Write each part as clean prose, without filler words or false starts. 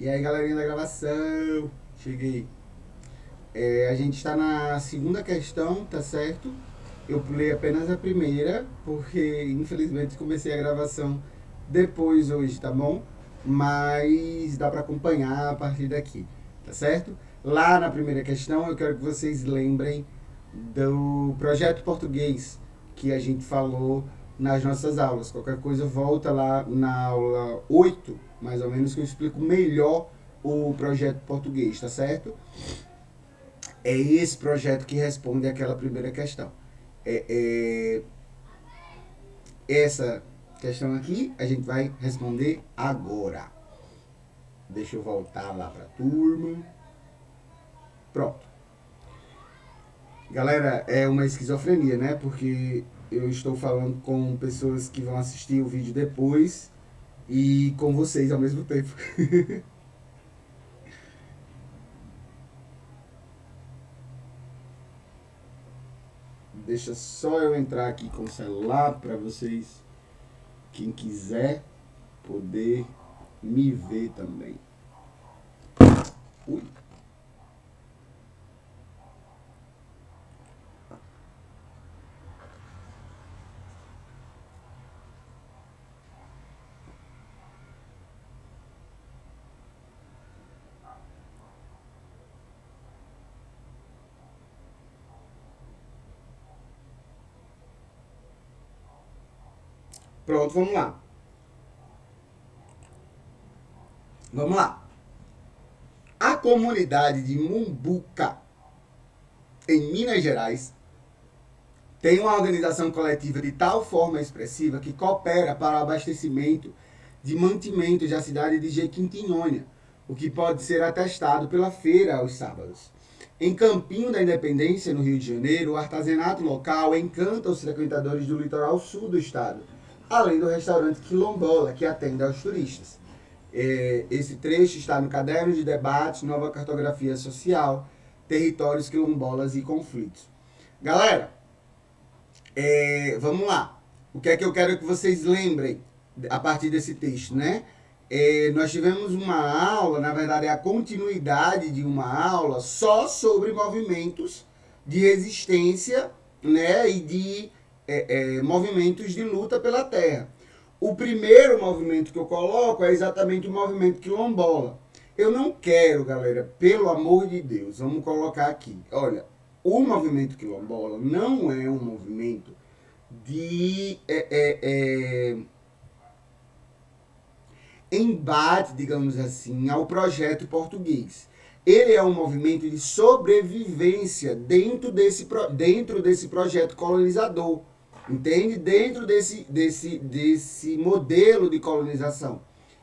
E aí, galerinha da gravação, cheguei. A gente está na segunda questão, tá certo? Eu pulei apenas a primeira, porque infelizmente comecei a gravação depois hoje, tá bom? Mas dá para acompanhar a partir daqui, tá certo? Lá na primeira questão, eu quero que vocês lembrem do projeto português que a gente falou nas nossas aulas. Qualquer coisa, volta lá na aula 8, mais ou menos, que eu explico melhor o projeto português, tá certo? É esse projeto que responde àquela primeira questão. Essa questão aqui a gente vai responder agora. Deixa eu voltar lá para a turma. Pronto. Galera, é uma esquizofrenia, né? Porque eu estou falando com pessoas que vão assistir o vídeo depois e com vocês ao mesmo tempo. Deixa só eu entrar aqui com o celular para vocês, quem quiser, poder me ver também. Ui. Pronto, vamos lá. Vamos lá. A comunidade de Mumbuca, em Minas Gerais, tem uma organização coletiva de tal forma expressiva que coopera para o abastecimento de mantimentos da cidade de Jequitinhonha, o que pode ser atestado pela feira aos sábados. Em Campinho da Independência, no Rio de Janeiro, o artesanato local encanta os frequentadores do litoral sul do estado, além do restaurante Quilombola, que atende aos turistas. Esse trecho está no Caderno de Debates, Nova Cartografia Social, Territórios Quilombolas e Conflitos. Galera, vamos lá. O que é que eu quero que vocês lembrem a partir desse texto, né? Nós tivemos uma aula, na verdade é a continuidade de uma aula só sobre movimentos de resistência, né, e de movimentos de luta pela terra. O primeiro movimento que eu coloco é exatamente o movimento quilombola. Eu não quero, galera, pelo amor de Deus, vamos colocar aqui. Olha, o movimento quilombola não é um movimento de embate, digamos assim, ao projeto português. Ele é um movimento de sobrevivência dentro desse projeto colonizador. Entende? Dentro desse modelo de colonização.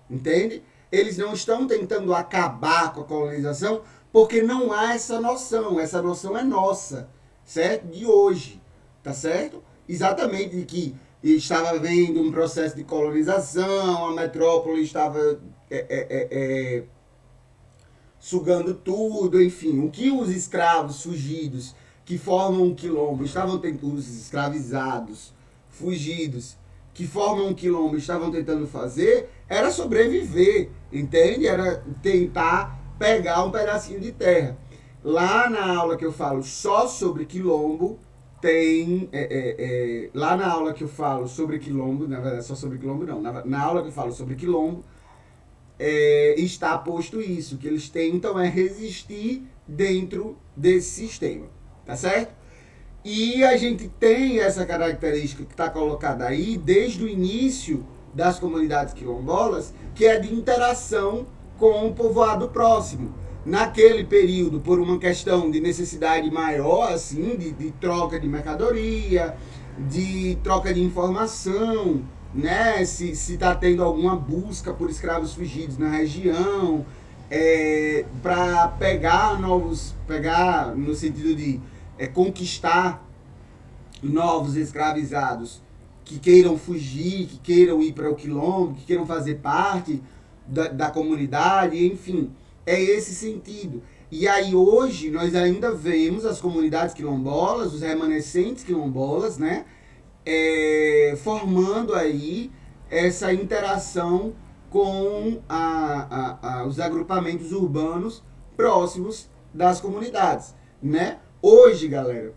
Entende? Eles não estão tentando acabar com a colonização porque não há essa noção. Essa noção é nossa, certo? De hoje, tá certo? Exatamente de que estava havendo um processo de colonização, a metrópole estava sugando tudo, enfim. O que os escravos fugidos que formam um quilombo estavam tentando, os escravizados, fugidos, que formam um quilombo estavam tentando fazer, era sobreviver, entende? Era tentar pegar um pedacinho de terra. Lá na aula que eu falo só sobre quilombo, tem... lá na aula que eu falo sobre quilombo, na verdade só sobre quilombo não, na aula que eu falo sobre quilombo, está posto isso, que eles tentam resistir dentro desse sistema. Tá certo? E a gente tem essa característica que está colocada aí desde o início das comunidades quilombolas, que é de interação com o povoado próximo. Naquele período, por uma questão de necessidade maior, assim, de troca de mercadoria, de troca de informação, né? Se está tendo alguma busca por escravos fugidos na região, para pegar no sentido de conquistar novos escravizados que queiram fugir, que queiram ir para o quilombo, que queiram fazer parte da comunidade, enfim, é esse sentido. E aí hoje nós ainda vemos as comunidades quilombolas, os remanescentes quilombolas, né, formando aí essa interação com os agrupamentos urbanos próximos das comunidades, né? Hoje, galera,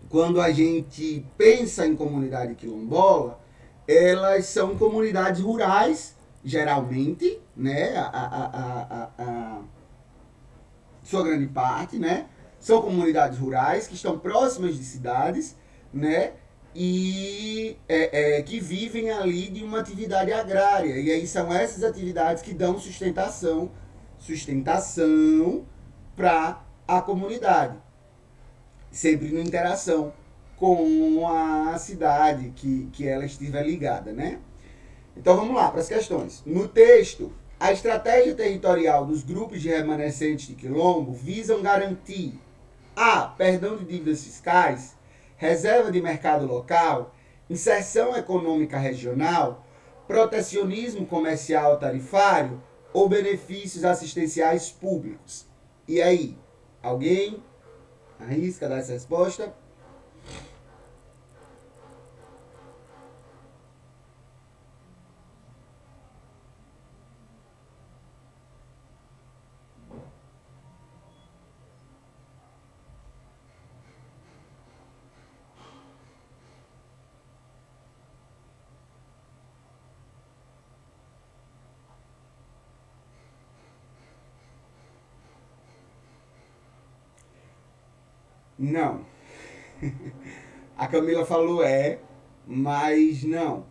quando a gente pensa em comunidade quilombola, elas são comunidades rurais, geralmente, né? Sua grande parte, né? São comunidades rurais que estão próximas de cidades, né? E que vivem ali de uma atividade agrária. E aí são essas atividades que dão sustentação para a comunidade, sempre na interação com a cidade que ela estiver ligada, né? Então vamos lá para as questões. No texto, a estratégia territorial dos grupos de remanescentes de quilombo visam garantir a perdão de dívidas fiscais, reserva de mercado local, inserção econômica regional, protecionismo comercial tarifário ou benefícios assistenciais públicos. E aí, alguém arrisca dar essa resposta? Não. A Camila falou mas não.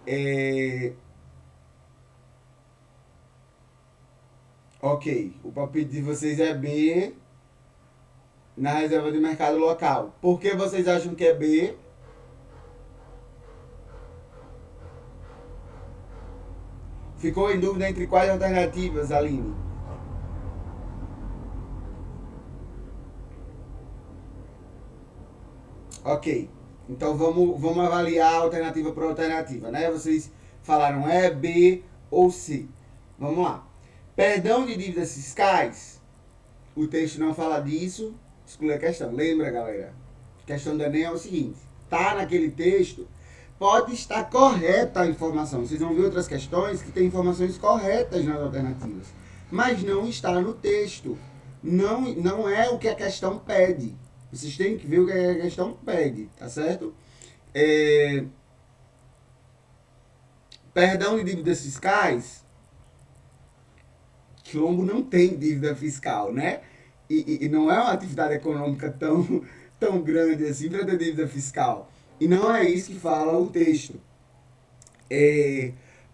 É, ok, o palpite de vocês é B na reserva de mercado local. Por que vocês acham que é B? Ficou em dúvida entre quais alternativas, Aline? Ok. Então vamos avaliar alternativa por alternativa, né? Vocês falaram B ou C. Vamos lá. Perdão de dívidas fiscais. O texto não fala disso. Exclui a questão. Lembra, galera? A questão do Enem é o seguinte. Tá naquele texto. Pode estar correta a informação. Vocês vão ver outras questões que têm informações corretas nas alternativas. Mas não está no texto. Não é o que a questão pede. Vocês têm que ver o que a questão pede, tá certo? Perdão de dívidas fiscais. Quilombo não tem dívida fiscal, né? E não é uma atividade econômica tão grande assim para ter dívida fiscal. E não é isso que fala o texto.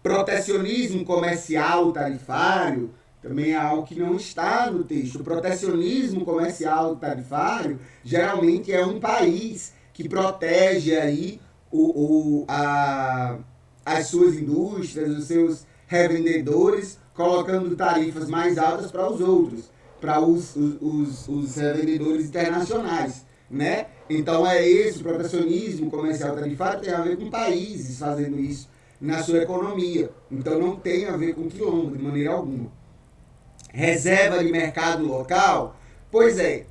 Protecionismo comercial tarifário também é algo que não está no texto. O protecionismo comercial tarifário geralmente é um país que protege aí as suas indústrias, os seus revendedores, colocando tarifas mais altas para os outros, para os revendedores internacionais, né? Então é esse o protecionismo comercial tarifário tem a ver com países fazendo isso na sua economia. Então não tem a ver com quilombo de maneira alguma. Reserva de mercado local, pois é,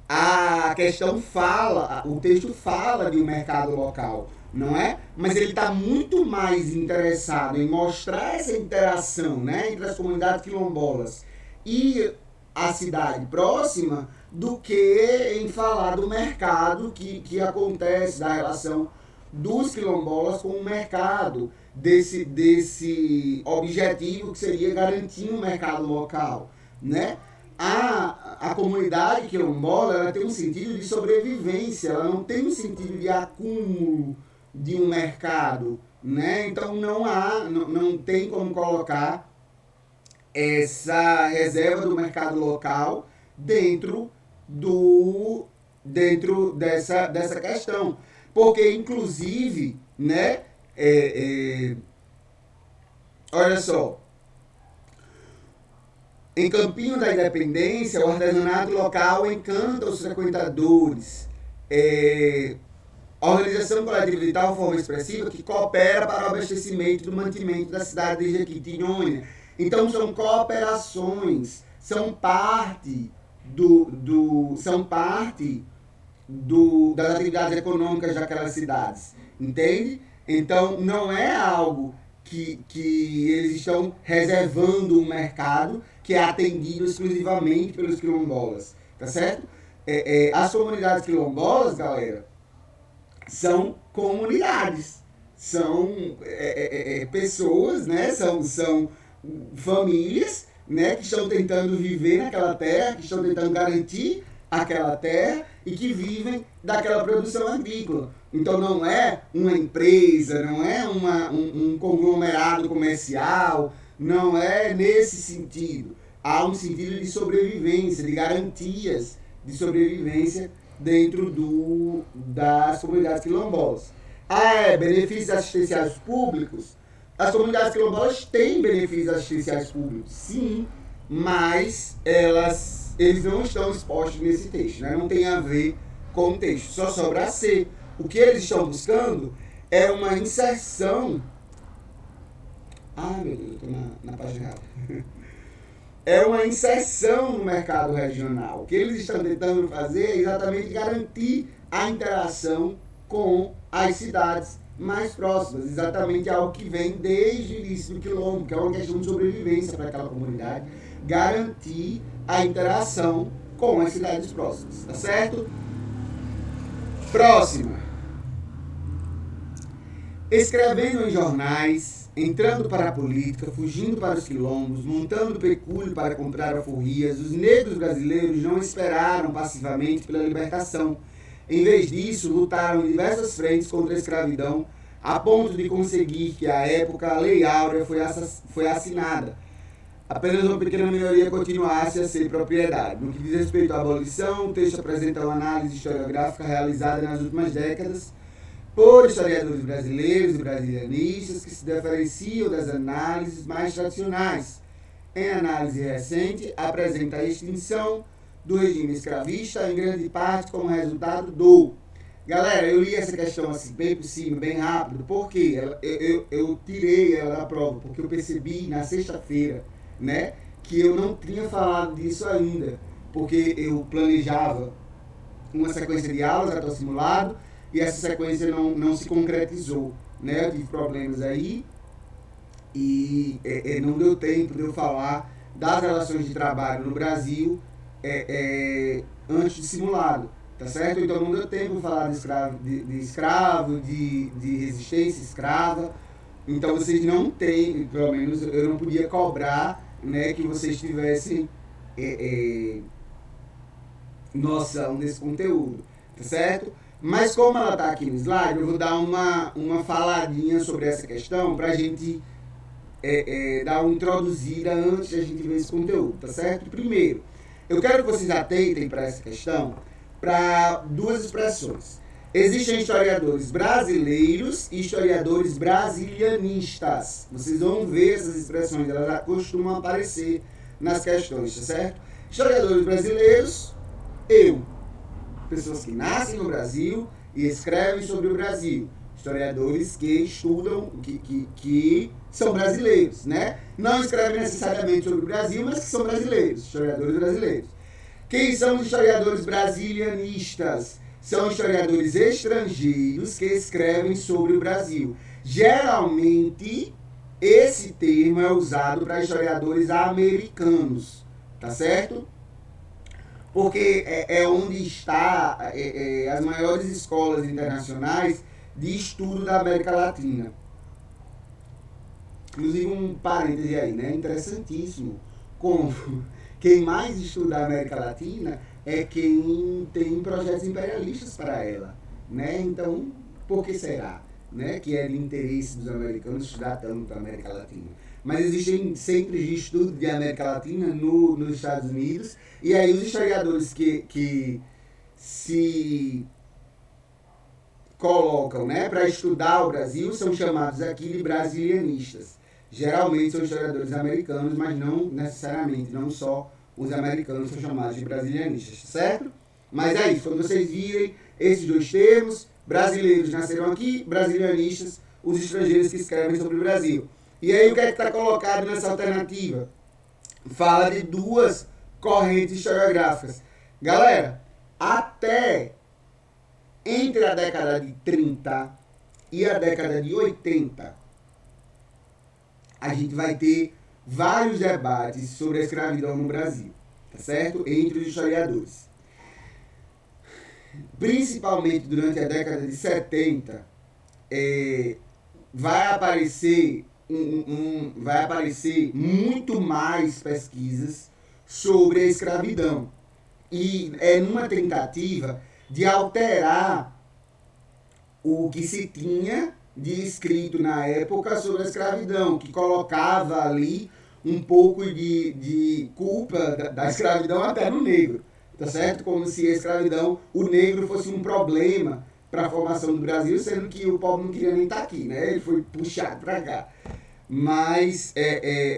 a questão fala, o texto fala de um mercado local, não é? Mas ele está muito mais interessado em mostrar essa interação, né, entre as comunidades quilombolas e a cidade próxima do que em falar do mercado que acontece, da relação dos quilombolas com o mercado, desse objetivo que seria garantir um mercado local, né? A comunidade quilombola ela tem um sentido de sobrevivência, ela não tem um sentido de acúmulo de um mercado, né? Então não tem como colocar essa reserva do mercado local dentro dessa questão, porque inclusive, né? Olha só, em Campinho da Independência, o artesanato local encanta os frequentadores. A organização coletiva de tal forma expressiva que coopera para o abastecimento do mantimento da cidade de Jequitinhonha. Então são cooperações, são parte das atividades econômicas daquelas cidades, entende? Então não é algo que eles estão reservando um mercado que é atendido exclusivamente pelos quilombolas, tá certo? As comunidades quilombolas, galera, são comunidades, são pessoas, né? São famílias, né? Que estão tentando viver naquela terra, que estão tentando garantir aquela terra e que vivem daquela produção agrícola. Então não é uma empresa, não é um conglomerado comercial, não é nesse sentido. Há um sentido de sobrevivência, de garantias de sobrevivência dentro das comunidades quilombolas. Benefícios assistenciais públicos. As comunidades quilombolas têm benefícios assistenciais públicos, sim, mas eles não estão expostos nesse texto, né? Não tem a ver com o texto, só sobra ser. O que eles estão buscando é uma inserção. Meu Deus, eu estou na página errada. É uma inserção no mercado regional. O que eles estão tentando fazer é exatamente garantir a interação com as cidades mais próximas, exatamente algo que vem desde o início do quilombo, que é uma questão de sobrevivência para aquela comunidade, garantir a interação com as cidades próximas, tá certo? Próxima. Escrevendo em jornais, entrando para a política, fugindo para os quilombos, montando pecúlio para comprar alforrias, os negros brasileiros não esperaram passivamente pela libertação. Em vez disso, lutaram em diversas frentes contra a escravidão, a ponto de conseguir que, à época, a Lei Áurea foi assinada. Apenas uma pequena minoria continuasse a ser propriedade. No que diz respeito à abolição, o texto apresenta uma análise historiográfica realizada nas últimas décadas por historiadores brasileiros e brasilianistas que se diferenciam das análises mais tradicionais. Em análise recente, apresenta a extinção do regime escravista, em grande parte como resultado do... Galera, eu li essa questão assim, bem por cima, bem rápido, porque eu tirei ela da prova, porque eu percebi na sexta-feira, né, que eu não tinha falado disso ainda, porque eu planejava uma sequência de aulas até o simulado, e essa sequência não se concretizou, né, eu tive problemas aí, e não deu tempo de eu falar das relações de trabalho no Brasil antes do simulado, tá certo? Então não deu tempo de falar de escravo, de resistência escrava. Então vocês não têm, pelo menos eu não podia cobrar, né, que vocês tivessem noção desse conteúdo, tá certo? Mas como ela está aqui no slide, eu vou dar uma faladinha sobre essa questão para a gente dar uma introduzida antes de a gente ver esse conteúdo, tá certo? Primeiro, eu quero que vocês atentem para essa questão, para duas expressões. Existem historiadores brasileiros e historiadores brasilianistas. Vocês vão ver essas expressões, elas costumam aparecer nas questões, tá certo? Historiadores brasileiros, pessoas que nascem no Brasil e escrevem sobre o Brasil. Historiadores que estudam, que são brasileiros, né? Não escrevem necessariamente sobre o Brasil, mas que são brasileiros, historiadores brasileiros. Quem são os historiadores brasilianistas? São historiadores estrangeiros que escrevem sobre o Brasil. Geralmente, esse termo é usado para historiadores americanos, tá certo? Porque é onde está as maiores escolas internacionais de estudo da América Latina. Inclusive um parêntese aí, né? Interessantíssimo como quem mais estuda a América Latina é quem tem projetos imperialistas para ela, né? Então, por que será, né, que é de interesse dos americanos estudar tanto a América Latina? Mas existem centros de estudo de América Latina nos Estados Unidos, e aí os historiadores que se colocam, né, para estudar o Brasil são chamados aqui de brasilianistas. Geralmente são historiadores americanos, mas não necessariamente, não só os americanos são chamados de brasilianistas, certo? Mas é isso, quando vocês virem esses dois termos, brasileiros nasceram aqui, brasilianistas, os estrangeiros que escrevem sobre o Brasil. E aí o que é que está colocado nessa alternativa? Fala de duas correntes historiográficas. Galera, até entre a década de 30 e a década de 80, a gente vai ter vários debates sobre a escravidão no Brasil, tá certo? Entre os historiadores. Principalmente durante a década de 70, vai aparecer muito mais pesquisas sobre a escravidão. E é numa tentativa de alterar o que se tinha de escrito na época sobre a escravidão, que colocava ali um pouco de culpa da escravidão até no negro, tá certo? Como se a escravidão, o negro fosse um problema para a formação do Brasil, sendo que o povo não queria nem estar aqui, né? Ele foi puxado para cá. Mas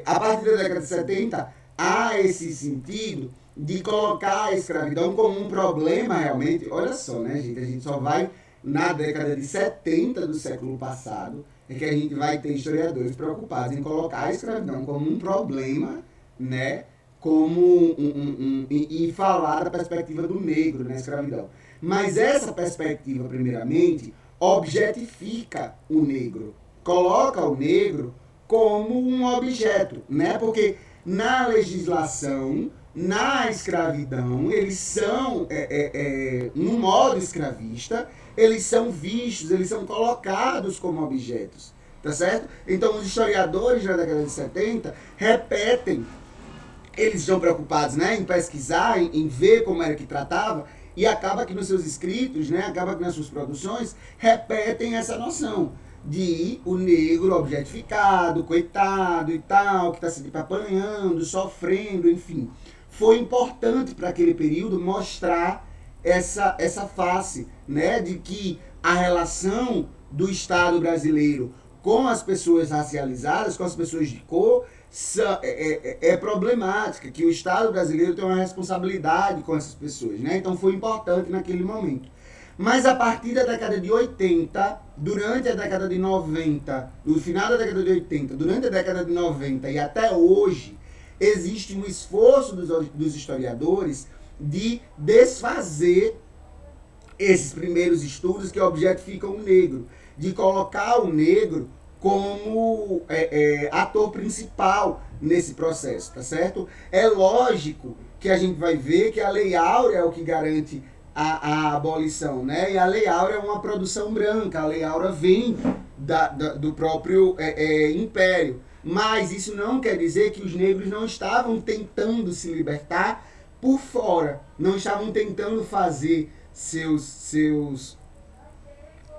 a partir da década de 70 há esse sentido de colocar a escravidão como um problema realmente. Olha só, né, gente? A gente só vai na década de 70 do século passado é que a gente vai ter historiadores preocupados em colocar a escravidão como um problema, né? Como e falar da perspectiva do negro na escravidão. Mas essa perspectiva, primeiramente, objetifica o negro, coloca o negro como um objeto, né? Porque na legislação, na escravidão, eles são, no modo escravista, eles são vistos, eles são colocados como objetos, tá certo? Então os historiadores da década de 70 repetem, eles estão preocupados, né, em pesquisar, em ver como era que tratava, e acaba que nos seus escritos, né, acaba que nas suas produções, repetem essa noção de o negro objetificado, coitado e tal, que está se apanhando, sofrendo, enfim. Foi importante para aquele período mostrar essa face, né, de que a relação do Estado brasileiro com as pessoas racializadas, com as pessoas de cor, é problemática, que o Estado brasileiro tem uma responsabilidade com essas pessoas, né? Então foi importante naquele momento. Mas a partir da década de 80, durante a década de 90, no final da década de 80, durante a década de 90 e até hoje, existe um esforço dos historiadores de desfazer esses primeiros estudos que objetificam o negro, de colocar o negro como ator principal nesse processo, tá certo? É lógico que a gente vai ver que a Lei Áurea é o que garante a abolição, né? E a Lei Áurea é uma produção branca, a Lei Áurea vem do próprio Império. Mas isso não quer dizer que os negros não estavam tentando se libertar por fora, não estavam tentando fazer seus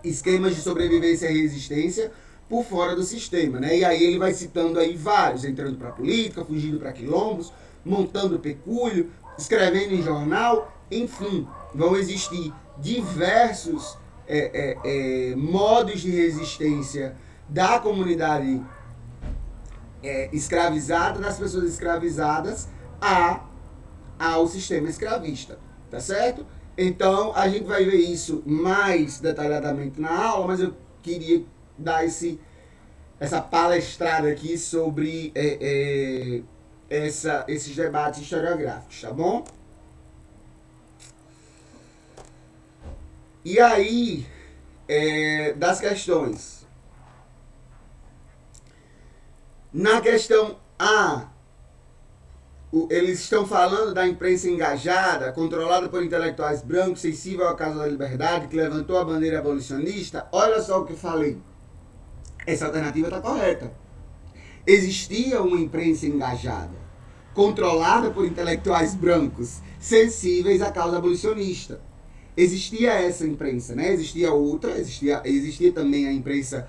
esquemas de sobrevivência e resistência por fora do sistema, né? E aí ele vai citando aí vários, entrando para a política, fugindo para quilombos, montando pecúlio, escrevendo em jornal, enfim, vão existir diversos modos de resistência da comunidade escravizada, das pessoas escravizadas ao sistema escravista, tá certo? Então a gente vai ver isso mais detalhadamente na aula, mas eu queria dar essa palestrada aqui sobre esses debates historiográficos, tá bom? E aí, das questões. Na questão A, eles estão falando da imprensa engajada, controlada por intelectuais brancos, sensível à causa da liberdade, que levantou a bandeira abolicionista. Olha só o que eu falei. Essa alternativa está correta. Existia uma imprensa engajada, controlada por intelectuais brancos, sensíveis à causa abolicionista. Existia essa imprensa, né? Existia outra, existia também a imprensa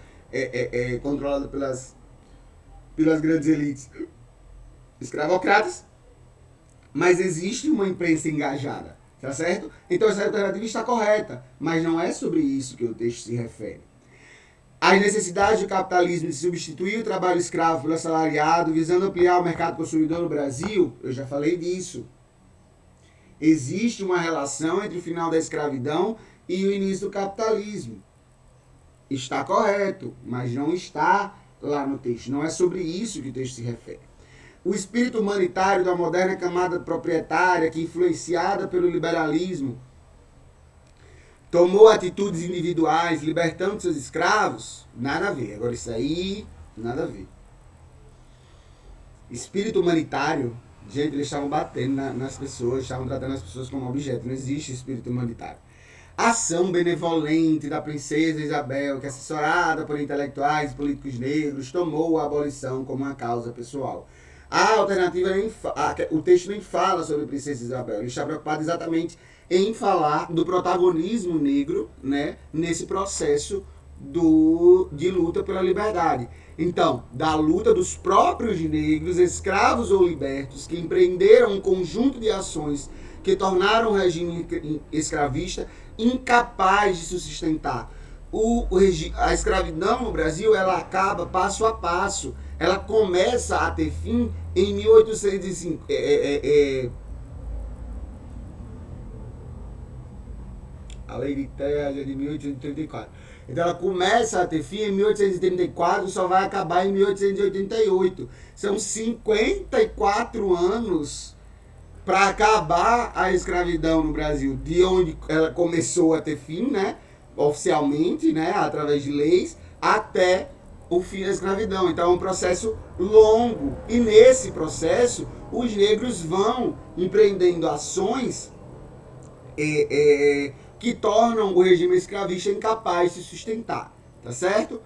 controlada pelas grandes elites escravocratas, mas existe uma imprensa engajada, tá certo? Então essa alternativa está correta, mas não é sobre isso que o texto se refere. As necessidades do capitalismo de substituir o trabalho escravo pelo assalariado, visando ampliar o mercado consumidor no Brasil, eu já falei disso. Existe uma relação entre o final da escravidão e o início do capitalismo. Está correto, mas não está lá no texto. Não é sobre isso que o texto se refere. O espírito humanitário da moderna camada proprietária, que influenciada pelo liberalismo, tomou atitudes individuais, libertando seus escravos, nada a ver. Agora isso aí, nada a ver. Espírito humanitário, gente, eles estavam batendo nas pessoas, estavam tratando as pessoas como objeto. Não existe espírito humanitário. A ação benevolente da princesa Isabel, que assessorada por intelectuais e políticos negros, tomou a abolição como uma causa pessoal. A alternativa, o texto nem fala sobre a princesa Isabel, ele está preocupado exatamente em falar do protagonismo negro, né, nesse processo de luta pela liberdade. Então, da luta dos próprios negros, escravos ou libertos, que empreenderam um conjunto de ações que tornaram o regime escravista incapaz de se sustentar. A escravidão no Brasil, ela acaba passo a passo. Ela começa a ter fim em 1805. A Lei de Terras é de 1834. Então ela começa a ter fim em 1834 e só vai acabar em 1888. São 54 anos para acabar a escravidão no Brasil, de onde ela começou a ter fim, né, oficialmente, né, através de leis, até o fim da escravidão. Então é um processo longo. E nesse processo, os negros vão empreendendo ações que tornam o regime escravista incapaz de se sustentar, tá certo?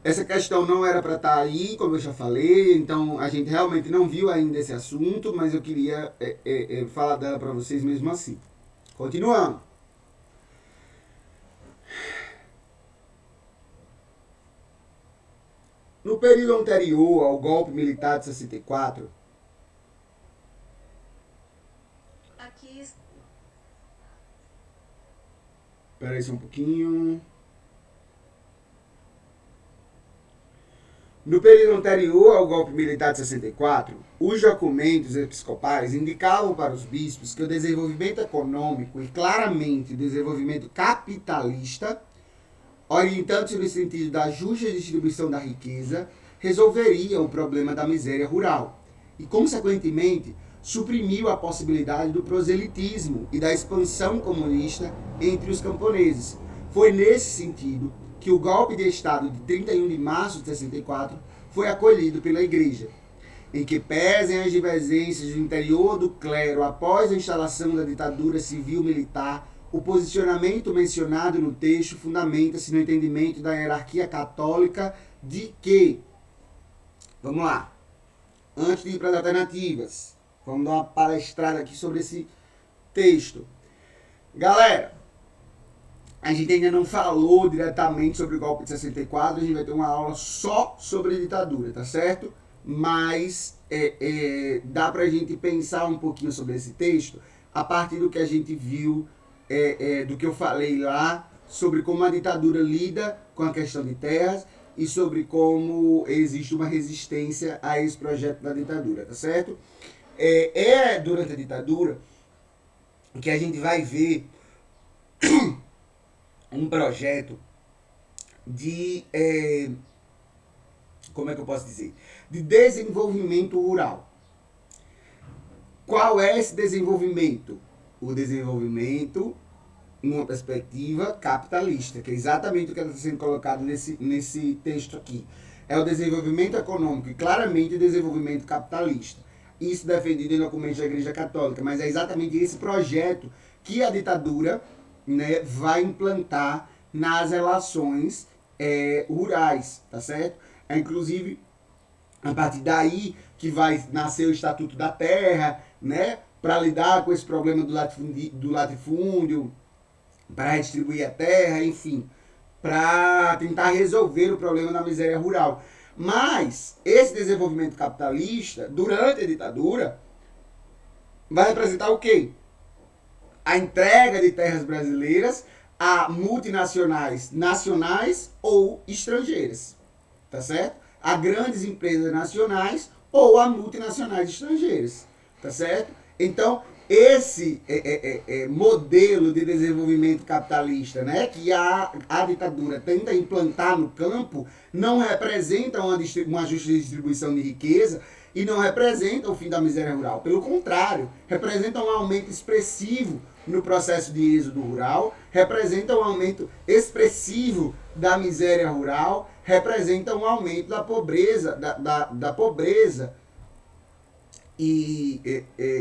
Essa questão não era para estar aí, como eu já falei, então a gente realmente não viu ainda esse assunto, mas eu queria falar dela para vocês mesmo assim. Continuando. No período anterior ao golpe militar de 64, espera aí só um pouquinho. No período anterior ao golpe militar de 64, os documentos episcopais indicavam para os bispos que o desenvolvimento econômico e claramente o desenvolvimento capitalista, orientando-se no sentido da justa distribuição da riqueza, resolveria o problema da miséria rural e, consequentemente, suprimiu a possibilidade do proselitismo e da expansão comunista entre os camponeses. Foi nesse sentido que o golpe de Estado de 31 de março de 64 foi acolhido pela Igreja, em que pesem as divergências do interior do clero após a instalação da ditadura civil-militar, o posicionamento mencionado no texto fundamenta-se no entendimento da hierarquia católica de que... Vamos lá. Antes de ir para as alternativas, vamos dar uma palestrada aqui sobre esse texto. Galera, a gente ainda não falou diretamente sobre o golpe de 64, a gente vai ter uma aula só sobre a ditadura, tá certo? Mas dá pra gente pensar um pouquinho sobre esse texto a partir do que a gente viu, do que eu falei lá, sobre como a ditadura lida com a questão de terras e sobre como existe uma resistência a esse projeto da ditadura, tá certo? Durante a ditadura que a gente vai ver um projeto de, como é que eu posso dizer, de desenvolvimento rural. Qual é esse desenvolvimento? O desenvolvimento numa perspectiva capitalista, que é exatamente o que está sendo colocado nesse texto aqui. É o desenvolvimento econômico e claramente o desenvolvimento capitalista. Isso defendido em documentos da Igreja Católica, mas é exatamente esse projeto que a ditadura, né, vai implantar nas relações rurais, tá certo? Inclusive, a partir daí que vai nascer o Estatuto da Terra, né, para lidar com esse problema do latifúndio, para redistribuir a terra, enfim, para tentar resolver o problema da miséria rural. Mas esse desenvolvimento capitalista, durante a ditadura, vai representar o quê? A entrega de terras brasileiras a multinacionais nacionais ou estrangeiras, tá certo? A grandes empresas nacionais ou a multinacionais estrangeiras, tá certo? Então, esse modelo de desenvolvimento capitalista, né, que a ditadura tenta implantar no campo, não representa uma justa distribuição de riqueza e não representa o fim da miséria rural. Pelo contrário, representa um aumento expressivo no processo de êxodo rural, representa um aumento expressivo da miséria rural, representa um aumento da pobreza, da pobreza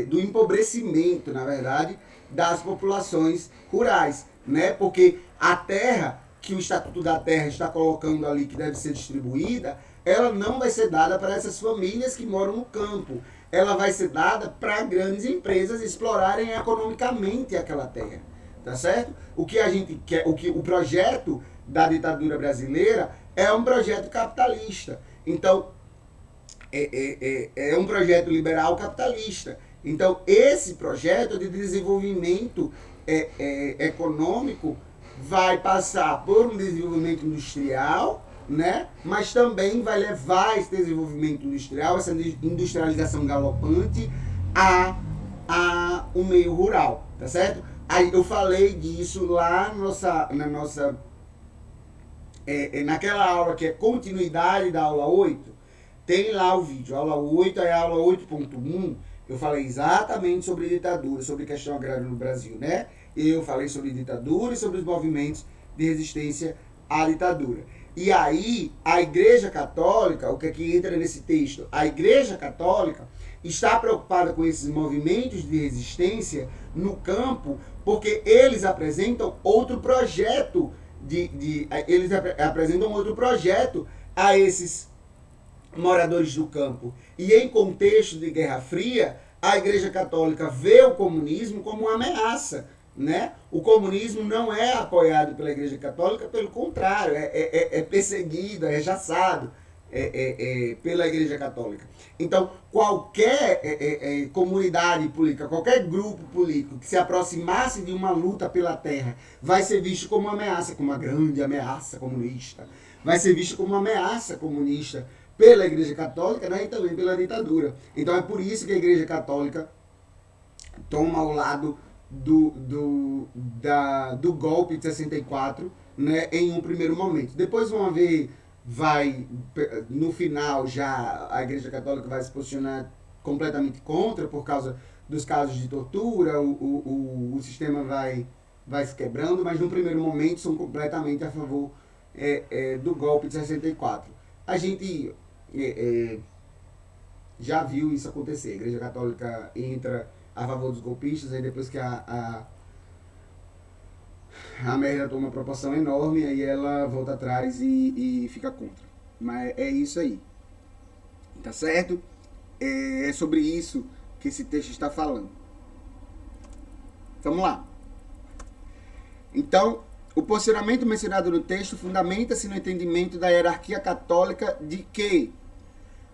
do empobrecimento, na verdade, das populações rurais, né? Porque a terra que o Estatuto da Terra está colocando ali, que deve ser distribuída, ela não vai ser dada para essas famílias que moram no campo. Ela vai ser dada para grandes empresas explorarem economicamente aquela terra, tá certo? O que a gente quer, o projeto da ditadura brasileira é um projeto capitalista. Então, é um projeto liberal capitalista. Então, esse projeto de desenvolvimento econômico vai passar por um desenvolvimento industrial, né? Mas também vai levar esse desenvolvimento industrial, essa industrialização galopante, a um meio rural, tá certo? Aí eu falei disso lá naquela aula que é continuidade da aula 8. Tem lá o vídeo, aula 8, é a aula 8.1, eu falei exatamente sobre ditadura, sobre questão agrária no Brasil, né? Eu falei sobre ditadura e sobre os movimentos de resistência à ditadura. E aí, a Igreja Católica, o que é que entra nesse texto? A Igreja Católica está preocupada com esses movimentos de resistência no campo, porque eles apresentam outro projeto eles apresentam outro projeto a esses moradores do campo. E em contexto de Guerra Fria, a Igreja Católica vê o comunismo como uma ameaça, né? O comunismo não é apoiado pela Igreja Católica, pelo contrário, é perseguido, é rechaçado pela Igreja Católica. Então, qualquer comunidade política, qualquer grupo político que se aproximasse de uma luta pela terra vai ser visto como uma ameaça, como uma grande ameaça comunista. Vai ser visto como uma ameaça comunista pela Igreja Católica, né, e também pela ditadura. Então é por isso que a Igreja Católica toma o lado do golpe de 64, né, em um primeiro momento. Depois vamos ver, no final já a Igreja Católica vai se posicionar completamente contra por causa dos casos de tortura, o sistema vai se quebrando, mas no primeiro momento são completamente a favor do golpe de 64. A gente já viu isso acontecer. A Igreja Católica entra a favor dos golpistas, aí depois que a merda toma uma proporção enorme, aí ela volta atrás e fica contra. Mas é isso aí. Tá certo? É sobre isso que esse texto está falando. Vamos lá. Então, o posicionamento mencionado no texto fundamenta-se no entendimento da hierarquia católica de que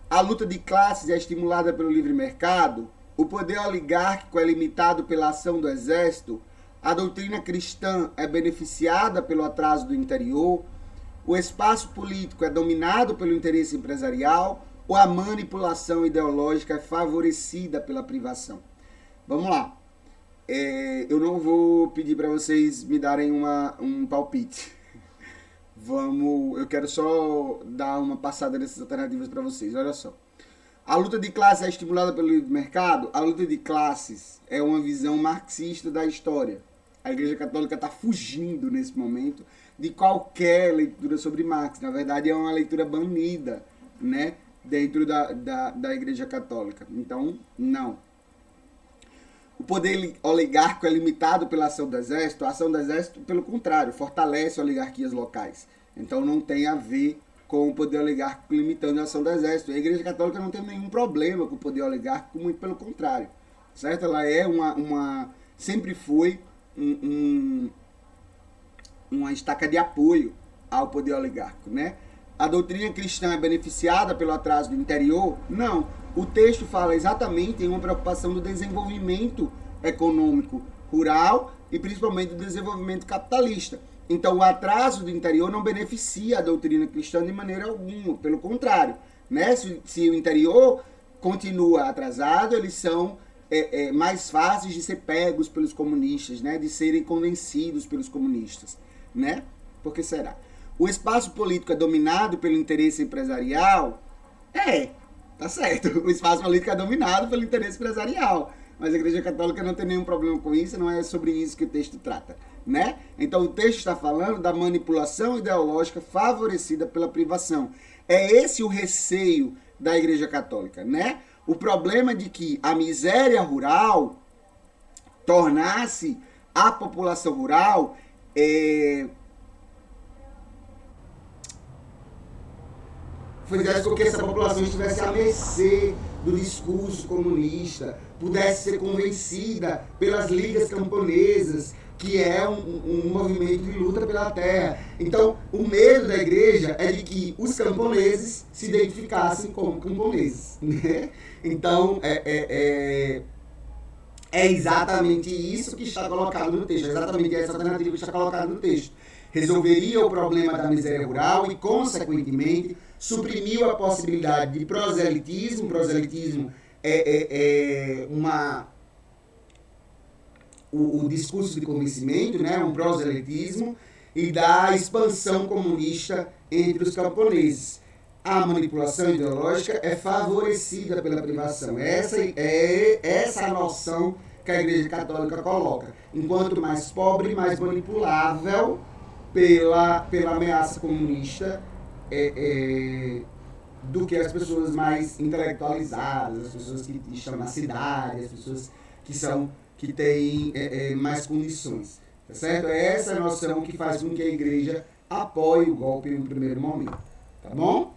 a luta de classes é estimulada pelo livre mercado, o poder oligárquico é limitado pela ação do exército, a doutrina cristã é beneficiada pelo atraso do interior, o espaço político é dominado pelo interesse empresarial ou a manipulação ideológica é favorecida pela privação. Vamos lá. Eu não vou pedir para vocês me darem um palpite. Eu quero só dar uma passada nessas alternativas para vocês. Olha só. A luta de classes é estimulada pelo livre mercado? A luta de classes é uma visão marxista da história. A Igreja Católica está fugindo nesse momento de qualquer leitura sobre Marx. Na verdade, é uma leitura banida, né, dentro da Igreja Católica. Então, não. O poder oligárquico é limitado pela ação do exército. A ação do exército, pelo contrário, fortalece oligarquias locais. Então não tem a ver com o poder oligárquico limitando a ação do exército. A Igreja Católica não tem nenhum problema com o poder oligárquico, muito pelo contrário. Certo? Ela é sempre foi uma estaca de apoio ao poder oligárquico, né? A doutrina cristã é beneficiada pelo atraso do interior? Não. O texto fala exatamente em uma preocupação do desenvolvimento econômico rural e principalmente do desenvolvimento capitalista. Então, o atraso do interior não beneficia a doutrina cristã de maneira alguma, pelo contrário, né? Se o interior continua atrasado, eles são mais fáceis de ser pegos pelos comunistas, né? De serem convencidos pelos comunistas, né? Por que será? O espaço político é dominado pelo interesse empresarial? Tá certo. O espaço político é dominado pelo interesse empresarial. Mas a Igreja Católica não tem nenhum problema com isso, não é sobre isso que o texto trata, né? Então o texto está falando da manipulação ideológica favorecida pela privação. É esse o receio da Igreja Católica, né? o problema de que a miséria rural tornasse a população rural fizesse com que essa população estivesse à mercê do discurso comunista, pudesse ser convencida pelas ligas camponesas, que é um movimento de luta pela terra. Então, o medo da igreja é de que os camponeses se identificassem como camponeses. Né? Então, é exatamente isso que está colocado no texto, é exatamente essa alternativa que está colocada no texto. Resolveria o problema da miséria rural e, consequentemente, suprimiu a possibilidade de proselitismo. Proselitismo o discurso de convencimento, né, um proselitismo, e da expansão comunista entre os camponeses. A manipulação ideológica é favorecida pela privação. Essa é a noção que a Igreja Católica coloca. Enquanto mais pobre, mais manipulável pela ameaça comunista do que as pessoas mais intelectualizadas, as pessoas que estão na cidade, as pessoas que têm mais condições. Tá certo? É essa noção que faz com que a igreja apoie o golpe em um primeiro momento. Tá bom?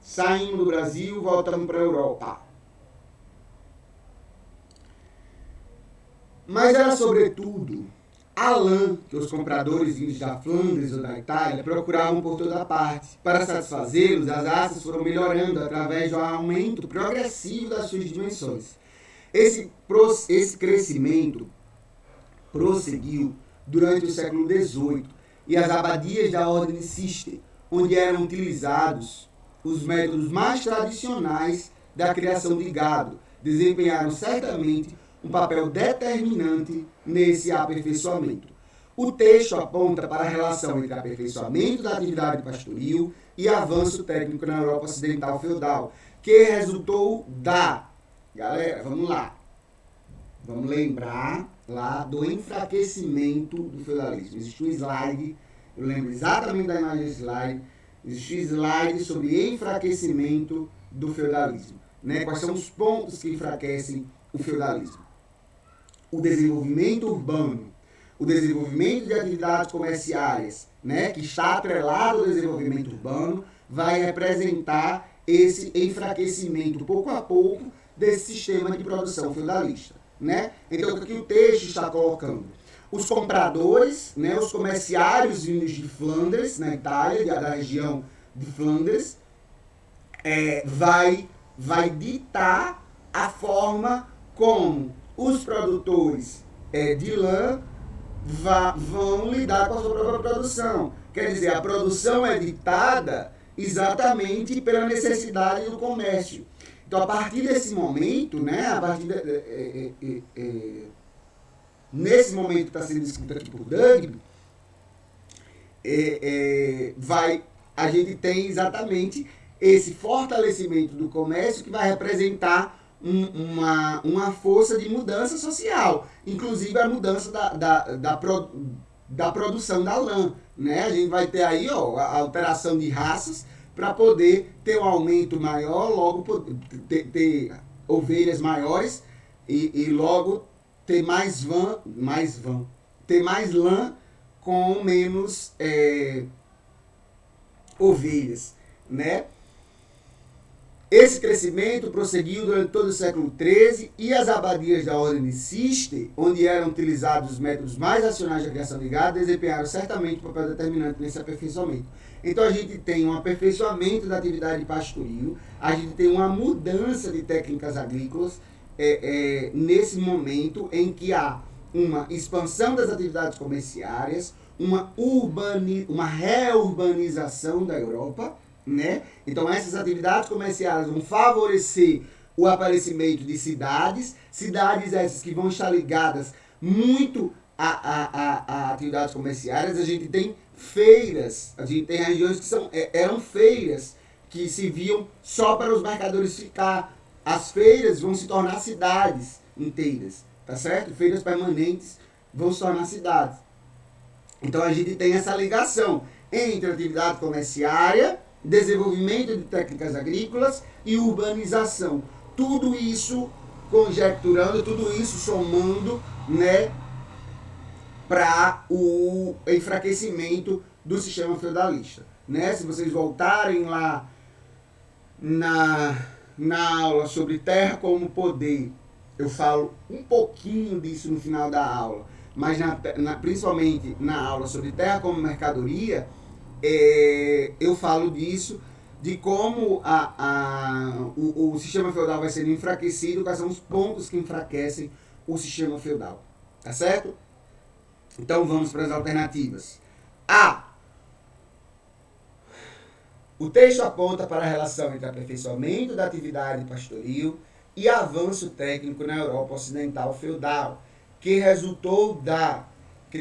Saindo do Brasil, voltamos para a Europa. Mas era sobretudo a lã que os compradores vindos da Flandres ou da Itália procuravam por toda parte. Para satisfazê-los, as raças foram melhorando através do aumento progressivo das suas dimensões. Esse crescimento prosseguiu durante o século XVIII e as abadias da Ordem de Cister, onde eram utilizados os métodos mais tradicionais da criação de gado, desempenharam certamente um papel determinante nesse aperfeiçoamento. O texto aponta para a relação entre aperfeiçoamento da atividade pastoril e avanço técnico na Europa ocidental feudal, que resultou da... Galera, vamos lá. Vamos lembrar lá do enfraquecimento do feudalismo. Existe um slide, eu lembro exatamente da imagem do slide, existe um slide sobre enfraquecimento do feudalismo. Né? Quais são os pontos que enfraquecem o feudalismo? O desenvolvimento urbano, o desenvolvimento de atividades comerciais, né, que está atrelado ao desenvolvimento urbano, vai representar esse enfraquecimento, pouco a pouco, desse sistema de produção feudalista. Né? Então, o que o texto está colocando? Os compradores, né, os comerciários vindos de Flandres, na Itália, da região de Flandres, vai ditar a forma como os produtores de lã vão lidar com a sua própria produção. Quer dizer, a produção é ditada exatamente pela necessidade do comércio. Então, a partir desse momento, né, nesse momento que está sendo descrito aqui por Doug, a gente tem exatamente esse fortalecimento do comércio que vai representar uma força de mudança social, inclusive a mudança da produção da lã. Né? A gente vai ter aí a alteração de raças para poder ter um aumento maior, logo ter ovelhas maiores e logo ter ter mais lã com menos ovelhas. Né? Esse crescimento prosseguiu durante todo o século XIII e as abadias da Ordem de Cister, onde eram utilizados os métodos mais racionais da criação de gado, desempenharam certamente um papel determinante nesse aperfeiçoamento. Então a gente tem um aperfeiçoamento da atividade pastoril, a gente tem uma mudança de técnicas agrícolas nesse momento em que há uma expansão das atividades comerciárias, uma reurbanização da Europa. Né? Então essas atividades comerciais vão favorecer o aparecimento de cidades essas que vão estar ligadas muito a atividades comerciais. A gente tem feiras, a gente tem regiões que eram feiras que serviam só para os mercadores ficar. As feiras vão se tornar cidades inteiras, tá certo? Feiras permanentes vão se tornar cidades. Então a gente tem essa ligação entre a atividade comerciária desenvolvimento de técnicas agrícolas e urbanização. Tudo isso conjecturando, tudo isso somando, né, para o enfraquecimento do sistema feudalista. Né? Se vocês voltarem lá na aula sobre terra como poder, eu falo um pouquinho disso no final da aula, mas principalmente na aula sobre terra como mercadoria, eu falo disso, de como o sistema feudal vai sendo enfraquecido, quais são os pontos que enfraquecem o sistema feudal. Tá certo? Então vamos para as alternativas. A. O texto aponta para a relação entre aperfeiçoamento da atividade pastoril e avanço técnico na Europa Ocidental feudal, que resultou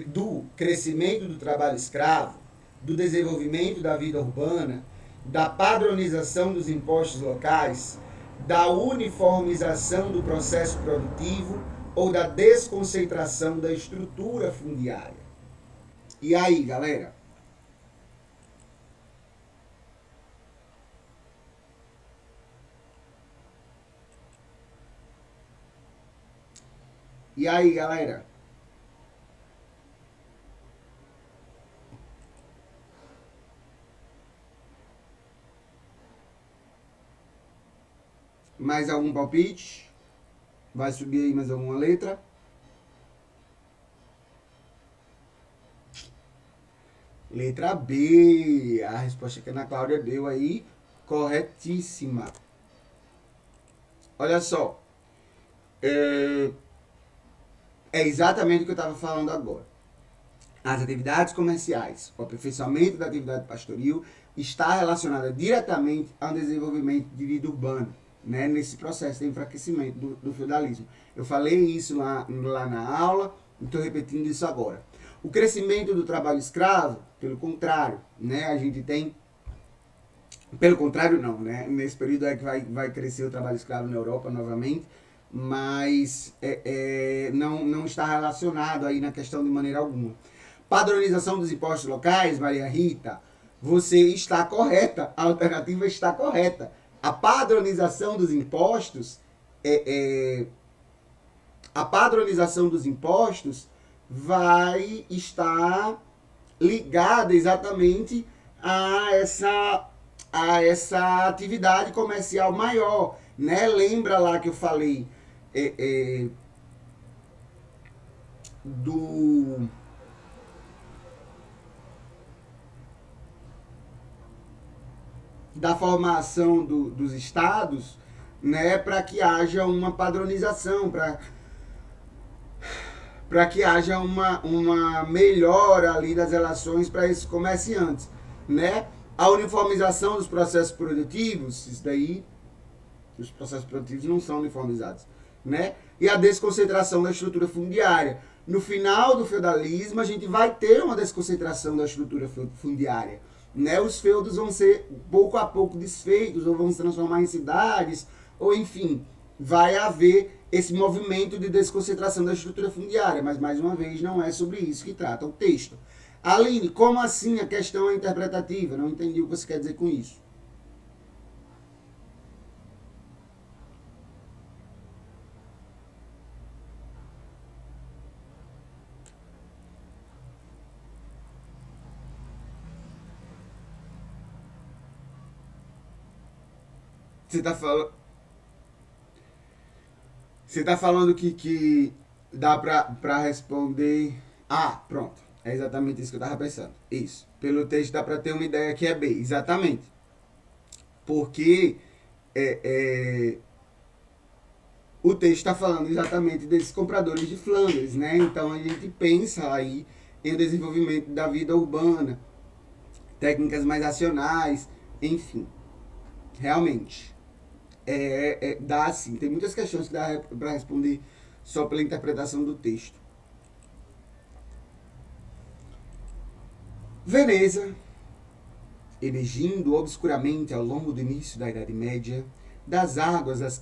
do crescimento do trabalho escravo, do desenvolvimento da vida urbana, da padronização dos impostos locais, da uniformização do processo produtivo ou da desconcentração da estrutura fundiária. E aí, galera? E aí, galera? Mais algum palpite? Vai subir aí mais alguma letra? Letra B. A resposta que a Ana Cláudia deu aí, corretíssima. Olha só. É exatamente o que eu estava falando agora. As atividades comerciais, o aperfeiçoamento da atividade pastoril está relacionada diretamente ao desenvolvimento de vida urbana, né, nesse processo de enfraquecimento do feudalismo. Eu falei isso lá na aula e estou repetindo isso agora. O crescimento do trabalho escravo, pelo contrário, né, a gente tem... Pelo contrário não, né, nesse período é que vai crescer o trabalho escravo na Europa novamente, mas não está relacionado aí na questão de maneira alguma. Padronização dos impostos locais, Maria Rita, você está correta, a alternativa está correta. A padronização dos impostos vai estar ligada exatamente a essa atividade comercial maior, né? Lembra lá que eu falei da formação dos estados, né, para que haja uma padronização, para que haja uma melhora ali das relações para esses comerciantes, né? A uniformização dos processos produtivos, isso daí, os processos produtivos não são uniformizados, né? E a desconcentração da estrutura fundiária. No final do feudalismo, a gente vai ter uma desconcentração da estrutura fundiária, né? Os feudos vão ser pouco a pouco desfeitos, ou vão se transformar em cidades, ou enfim, vai haver esse movimento de desconcentração da estrutura fundiária, mas mais uma vez não é sobre isso que trata o texto. Aline, como assim a questão é interpretativa? Não entendi o que você quer dizer com isso. Você tá falando que dá pra responder... Ah, pronto. É exatamente isso que eu tava pensando. Isso. Pelo texto dá pra ter uma ideia que é B. Exatamente. Porque o texto está falando exatamente desses compradores de Flandres, né? Então a gente pensa aí em o desenvolvimento da vida urbana, técnicas mais racionais, enfim. Realmente. Dá sim. Tem muitas questões que dá para responder só pela interpretação do texto. Veneza, emergindo obscuramente ao longo do início da Idade Média, das águas às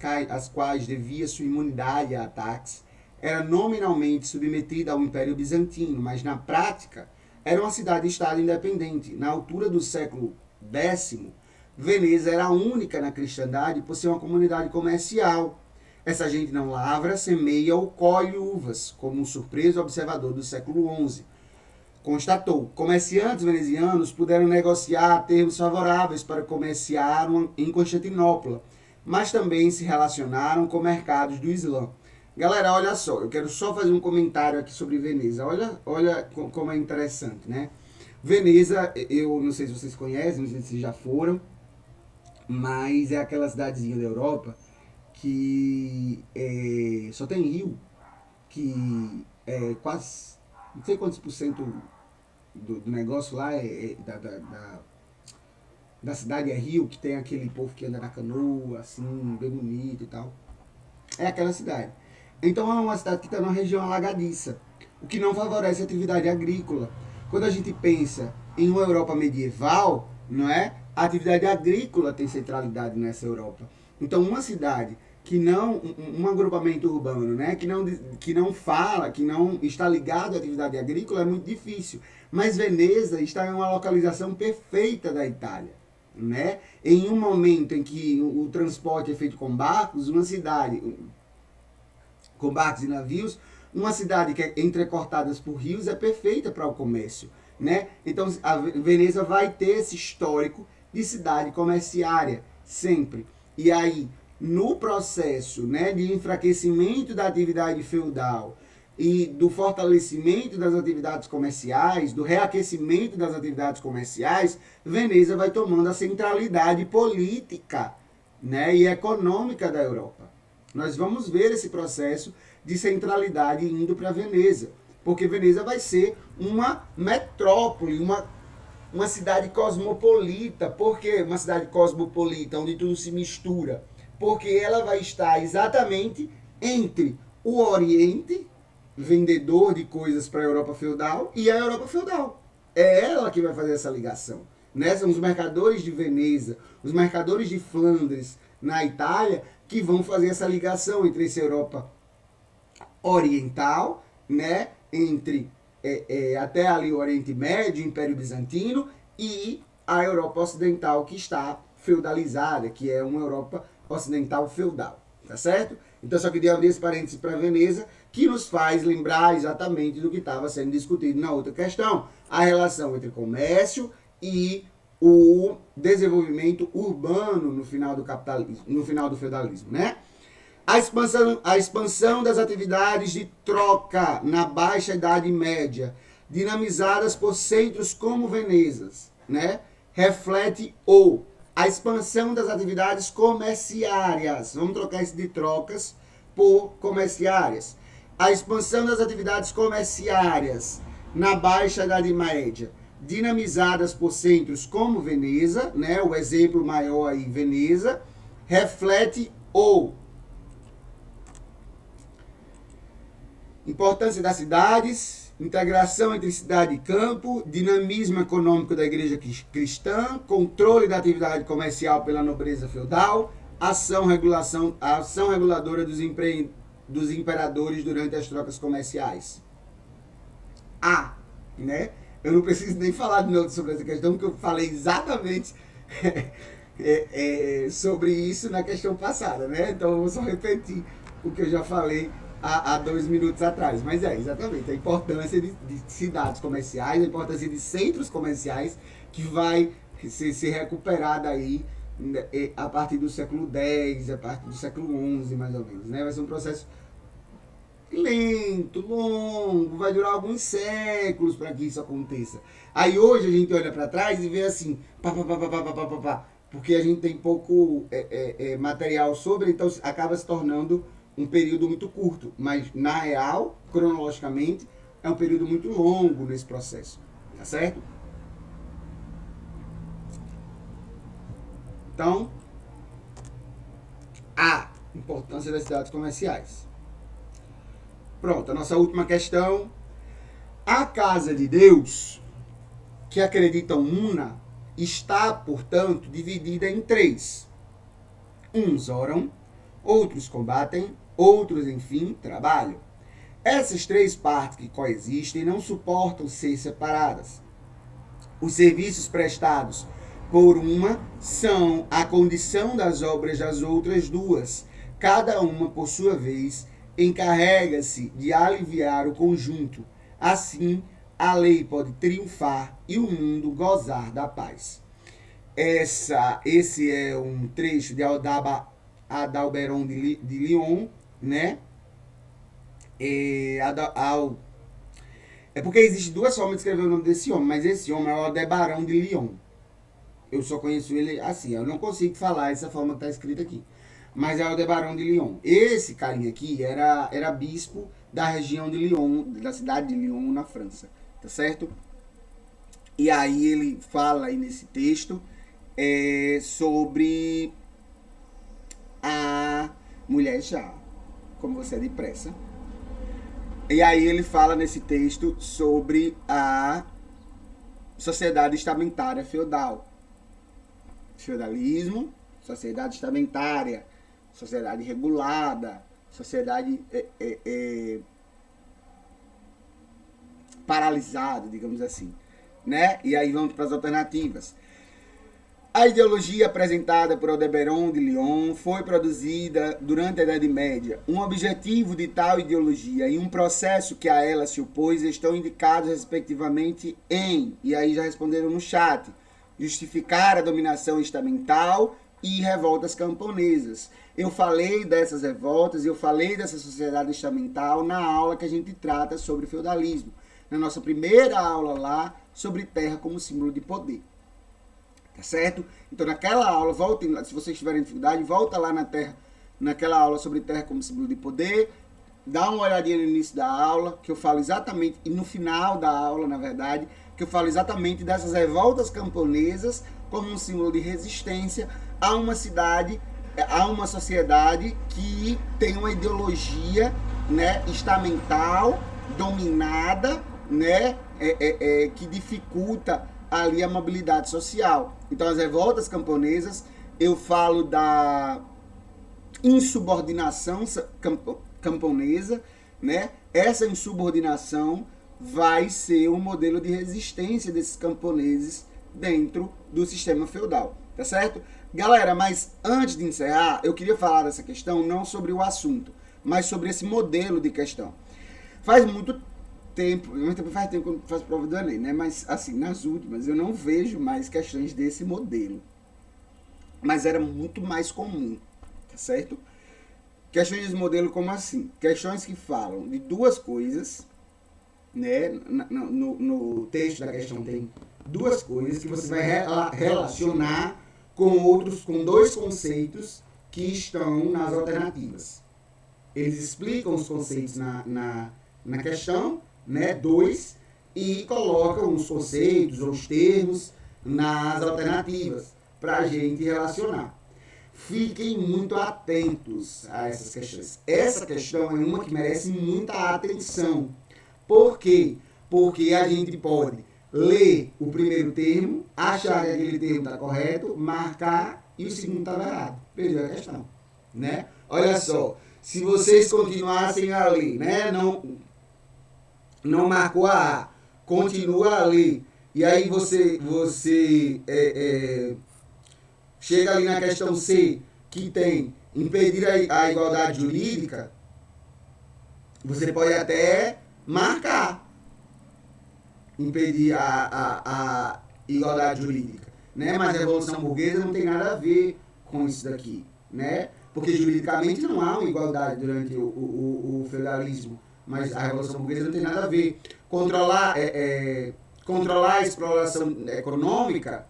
quais devia sua imunidade a ataques, era nominalmente submetida ao Império Bizantino, mas na prática era uma cidade-estado independente. Na altura do século X, Veneza era a única na cristandade por ser uma comunidade comercial. Essa gente não lavra, semeia ou colhe uvas, como um surpreso observador do século XI constatou. Comerciantes venezianos puderam negociar termos favoráveis para comerciar em Constantinopla, mas também se relacionaram com mercados do Islã. Galera, olha só, eu quero só fazer um comentário aqui sobre Veneza. Olha como é interessante, né? Veneza, eu não sei se vocês conhecem, não sei se já foram, mas é aquela cidadezinha da Europa que só tem rio, que é quase, não sei quantos por cento do negócio lá da cidade é rio, que tem aquele povo que anda na canoa, assim, bem bonito e tal. É aquela cidade. Então é uma cidade que está numa região alagadiça, o que não favorece a atividade agrícola. Quando a gente pensa em uma Europa medieval, não é? A atividade agrícola tem centralidade nessa Europa. Então uma cidade que não, um agrupamento urbano, né, que não fala, que não está ligado à atividade agrícola é muito difícil. Mas Veneza está em uma localização perfeita da Itália, né? Em um momento em que o transporte é feito com barcos, uma cidade com barcos e navios, uma cidade que é entrecortada por rios é perfeita para o comércio, né? Então a Veneza vai ter esse histórico de cidade comerciária sempre. E aí, no processo, né, de enfraquecimento da atividade feudal e do fortalecimento das atividades comerciais, do reaquecimento das atividades comerciais, Veneza vai tomando a centralidade política, né, e econômica da Europa. Nós vamos ver esse processo de centralidade indo para Veneza, porque Veneza vai ser uma metrópole, uma cidade cosmopolita. Por que uma cidade cosmopolita, onde tudo se mistura? Porque ela vai estar exatamente entre o Oriente, vendedor de coisas para a Europa feudal, e a Europa feudal. É ela que vai fazer essa ligação, né? São os mercadores de Veneza, os mercadores de Flandres, na Itália, que vão fazer essa ligação entre essa Europa oriental, né? Entre até ali o Oriente Médio, o Império Bizantino, e a Europa Ocidental, que está feudalizada, que é uma Europa ocidental feudal, tá certo? Então só queria abrir esse parênteses para Veneza, que nos faz lembrar exatamente do que estava sendo discutido na outra questão, a relação entre comércio e o desenvolvimento urbano no final do capitalismo, no final do feudalismo, né? A expansão das atividades de troca na Baixa Idade Média, dinamizadas por centros como Veneza, né? Reflete a expansão das atividades comerciárias. Vamos trocar isso de trocas por comerciárias. A expansão das atividades comerciárias na Baixa Idade Média, dinamizadas por centros como Veneza, né? O exemplo maior aí, Veneza, reflete importância das cidades, integração entre cidade e campo, dinamismo econômico da igreja cristã, controle da atividade comercial pela nobreza feudal, ação reguladora dos imperadores durante as trocas comerciais. Né? Eu não preciso nem falar de novo sobre essa questão, porque eu falei exatamente sobre isso na questão passada, né? Então eu vou só repetir o que eu já falei há 2 minutos atrás. Mas exatamente, a importância de cidades comerciais, a importância de centros comerciais, que vai ser recuperada aí a partir do século X, a partir do século XI, mais ou menos, né? Vai ser um processo lento, longo, vai durar alguns séculos para que isso aconteça. Aí hoje a gente olha para trás e vê assim, porque a gente tem pouco material sobre, então acaba se tornando um período muito curto, mas na real, cronologicamente, é um período muito longo nesse processo, tá certo? Então, a importância das cidades comerciais. Pronto, a nossa última questão. A casa de Deus, que acreditam una, está, portanto, dividida em 3. Uns oram, outros combatem, outros, enfim, trabalham. Essas 3 partes que coexistem não suportam ser separadas. Os serviços prestados por uma são a condição das obras das outras duas. Cada uma, por sua vez, encarrega-se de aliviar o conjunto. Assim, a lei pode triunfar e o mundo gozar da paz. Esse é um trecho de Adalberon de Lyon, né? É porque existe duas formas de escrever o nome desse homem, mas esse homem é o Aldebarão de Lyon. Eu só conheço ele assim, eu não consigo falar essa forma que está escrita aqui. Mas é o Aldebarão de Lyon. Esse carinha aqui era bispo da região de Lyon, da cidade de Lyon, na França. Tá certo? E aí ele fala aí nesse texto sobre a mulher já, como você é depressa. E aí ele fala nesse texto sobre a sociedade estamentária feudal. Feudalismo, sociedade estamentária, sociedade regulada, sociedade paralisada, digamos assim, né? E aí vamos para as alternativas. A ideologia apresentada por Aldebaran de Lyon foi produzida durante a Idade Média. Um objetivo de tal ideologia e um processo que a ela se opôs estão indicados respectivamente em, e aí já responderam no chat, justificar a dominação estamental e revoltas camponesas. Eu falei dessas revoltas e eu falei dessa sociedade estamental na aula que a gente trata sobre feudalismo. Na nossa primeira aula lá, sobre terra como símbolo de poder. Tá certo? Então naquela aula, voltem lá, se vocês tiverem dificuldade, volta lá naquela aula sobre terra como símbolo de poder, dá uma olhadinha no início da aula, que eu falo exatamente, e no final da aula, na verdade, que eu falo exatamente dessas revoltas camponesas como um símbolo de resistência a uma cidade, a uma sociedade que tem uma ideologia, né, estamental, dominada, né, que dificulta ali a mobilidade social. Então as revoltas camponesas, eu falo da insubordinação camponesa, né? Essa insubordinação vai ser um modelo de resistência desses camponeses dentro do sistema feudal, tá certo? Galera, mas antes de encerrar, eu queria falar dessa questão não sobre o assunto, mas sobre esse modelo de questão. Faz muito tempo que eu faço prova do Enem, né? Mas assim, nas últimas eu não vejo mais questões desse modelo. Mas era muito mais comum, tá certo? Questões desse modelo como assim? Questões que falam de duas coisas, né? No texto da questão tem duas coisas que você vai relacionar com dois conceitos que estão nas alternativas. Eles explicam os conceitos na questão, né, 2, e colocam os conceitos ou os termos nas alternativas para a gente relacionar. Fiquem muito atentos a essas questões. Essa questão é uma que merece muita atenção. Por quê? Porque a gente pode ler o primeiro termo, achar que aquele termo está correto, marcar e o segundo estava errado. Perdeu a questão, né? Olha só, se vocês continuassem a ler, né, não marcou a A, continua a ler, e aí você chega ali na questão C, que tem impedir a igualdade jurídica, você pode até marcar impedir a igualdade jurídica, né? Mas a Revolução Burguesa não tem nada a ver com isso daqui, né? Porque juridicamente não há uma igualdade durante o feudalismo, mas a Revolução Burguesa não tem nada a ver. Controlar a exploração econômica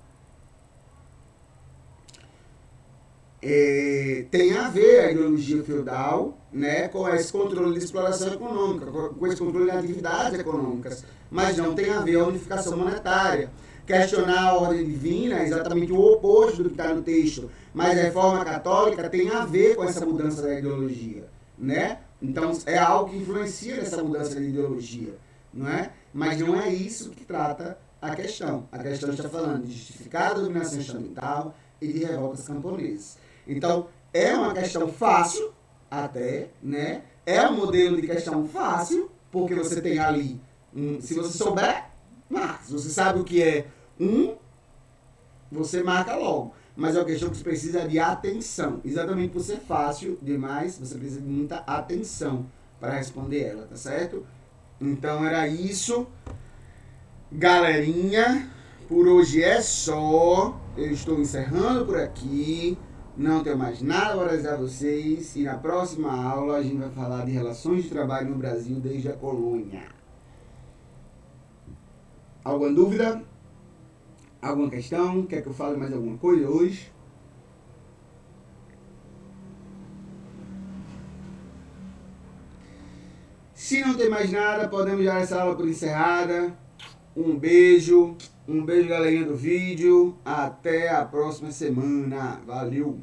tem a ver a ideologia feudal, né, com esse controle de exploração econômica, com esse controle de atividades econômicas, mas não tem a ver a unificação monetária. Questionar a ordem divina é exatamente o oposto do que está no texto, mas a reforma católica tem a ver com essa mudança da ideologia, né? Então é algo que influencia essa mudança de ideologia, não é? Mas não é isso que trata a questão. A questão está falando de justificar a dominação estamental e de revoltas camponesas. Então é uma questão fácil, até, né? É um modelo de questão fácil, porque você tem ali, se você souber, marca. Se você sabe o que é você marca logo. Mas é uma questão que você precisa de atenção. Exatamente por ser fácil demais, você precisa de muita atenção para responder ela, tá certo? Então era isso. Galerinha, por hoje é só. Eu estou encerrando por aqui. Não tenho mais nada para dizer a vocês. E na próxima aula a gente vai falar de relações de trabalho no Brasil desde a colônia. Alguma dúvida? Alguma questão? Quer que eu fale mais alguma coisa hoje? Se não tem mais nada, podemos dar essa aula por encerrada. Um beijo, galerinha do vídeo. Até a próxima semana. Valeu!